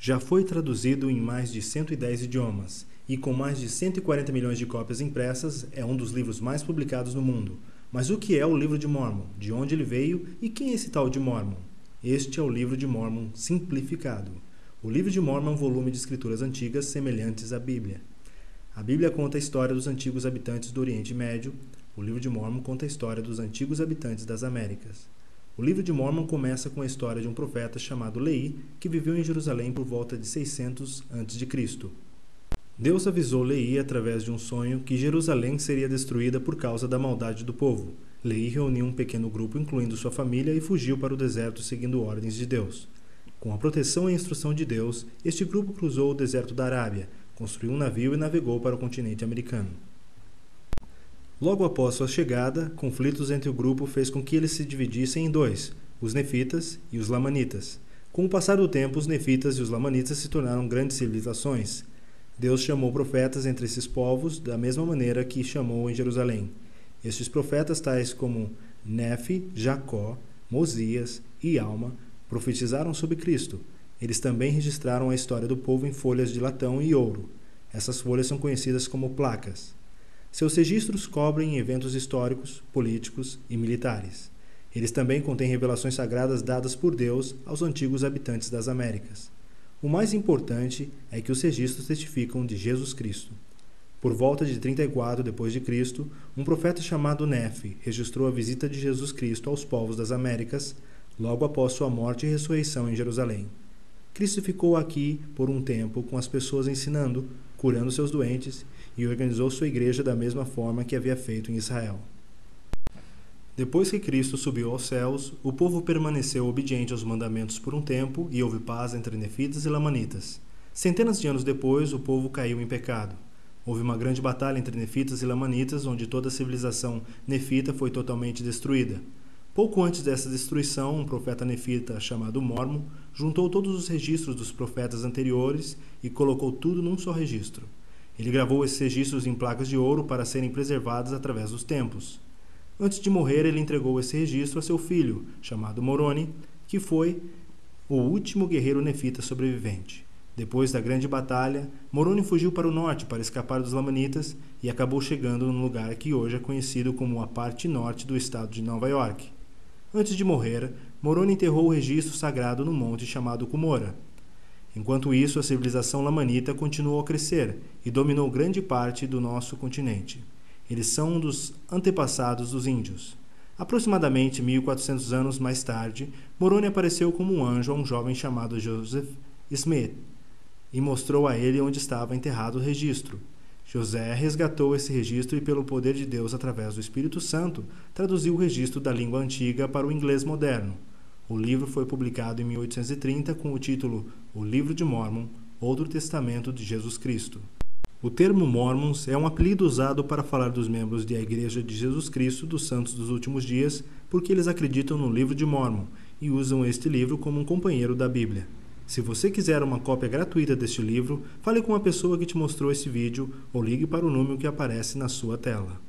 Já foi traduzido em mais de 110 idiomas e, com mais de 140 milhões de cópias impressas, é um dos livros mais publicados no mundo. Mas o que é o Livro de Mórmon? De onde ele veio e quem é esse tal de Mórmon? Este é o Livro de Mórmon simplificado. O Livro de Mórmon é um volume de escrituras antigas semelhantes à Bíblia. A Bíblia conta a história dos antigos habitantes do Oriente Médio. O Livro de Mórmon conta a história dos antigos habitantes das Américas. O Livro de Mórmon começa com a história de um profeta chamado Leí, que viveu em Jerusalém por volta de 600 a.C. Deus avisou Leí através de um sonho que Jerusalém seria destruída por causa da maldade do povo. Leí reuniu um pequeno grupo, incluindo sua família, e fugiu para o deserto seguindo ordens de Deus. Com a proteção e a instrução de Deus, este grupo cruzou o deserto da Arábia, construiu um navio e navegou para o continente americano. Logo após sua chegada, conflitos entre o grupo fez com que eles se dividissem em dois, os nefitas e os lamanitas. Com o passar do tempo, os nefitas e os lamanitas se tornaram grandes civilizações. Deus chamou profetas entre esses povos da mesma maneira que chamou em Jerusalém. Estes profetas, tais como Nefe, Jacó, Mosias e Alma, profetizaram sobre Cristo. Eles também registraram a história do povo em folhas de latão e ouro. Essas folhas são conhecidas como placas. Seus registros cobrem eventos históricos, políticos e militares. Eles também contêm revelações sagradas dadas por Deus aos antigos habitantes das Américas. O mais importante é que os registros testificam de Jesus Cristo. Por volta de 34 d.C., um profeta chamado Nefe registrou a visita de Jesus Cristo aos povos das Américas, logo após sua morte e ressurreição em Jerusalém. Cristo ficou aqui por um tempo com as pessoas ensinando, curando seus doentes e organizou sua igreja da mesma forma que havia feito em Israel. Depois que Cristo subiu aos céus, o povo permaneceu obediente aos mandamentos por um tempo e houve paz entre nefitas e lamanitas. Centenas de anos depois, o povo caiu em pecado. Houve uma grande batalha entre nefitas e lamanitas, onde toda a civilização nefita foi totalmente destruída. Pouco antes dessa destruição, um profeta nefita chamado Mórmon juntou todos os registros dos profetas anteriores e colocou tudo num só registro. Ele gravou esses registros em placas de ouro para serem preservadas através dos tempos. Antes de morrer, ele entregou esse registro a seu filho, chamado Moroni, que foi o último guerreiro nefita sobrevivente. Depois da grande batalha, Moroni fugiu para o norte para escapar dos lamanitas e acabou chegando num lugar que hoje é conhecido como a parte norte do estado de Nova York. Antes de morrer, Moroni enterrou o registro sagrado no monte chamado Cumorah. Enquanto isso, a civilização lamanita continuou a crescer e dominou grande parte do nosso continente. Eles são um dos antepassados dos índios. Aproximadamente 1400 anos mais tarde, Moroni apareceu como um anjo a um jovem chamado Joseph Smith e mostrou a ele onde estava enterrado o registro. José resgatou esse registro e, pelo poder de Deus através do Espírito Santo, traduziu o registro da língua antiga para o inglês moderno. O livro foi publicado em 1830 com o título O Livro de Mórmon, Outro Testamento de Jesus Cristo. O termo Mormons é um apelido usado para falar dos membros da Igreja de Jesus Cristo dos Santos dos Últimos Dias, porque eles acreditam no Livro de Mórmon e usam este livro como um companheiro da Bíblia. Se você quiser uma cópia gratuita deste livro, fale com a pessoa que te mostrou esse vídeo ou ligue para o número que aparece na sua tela.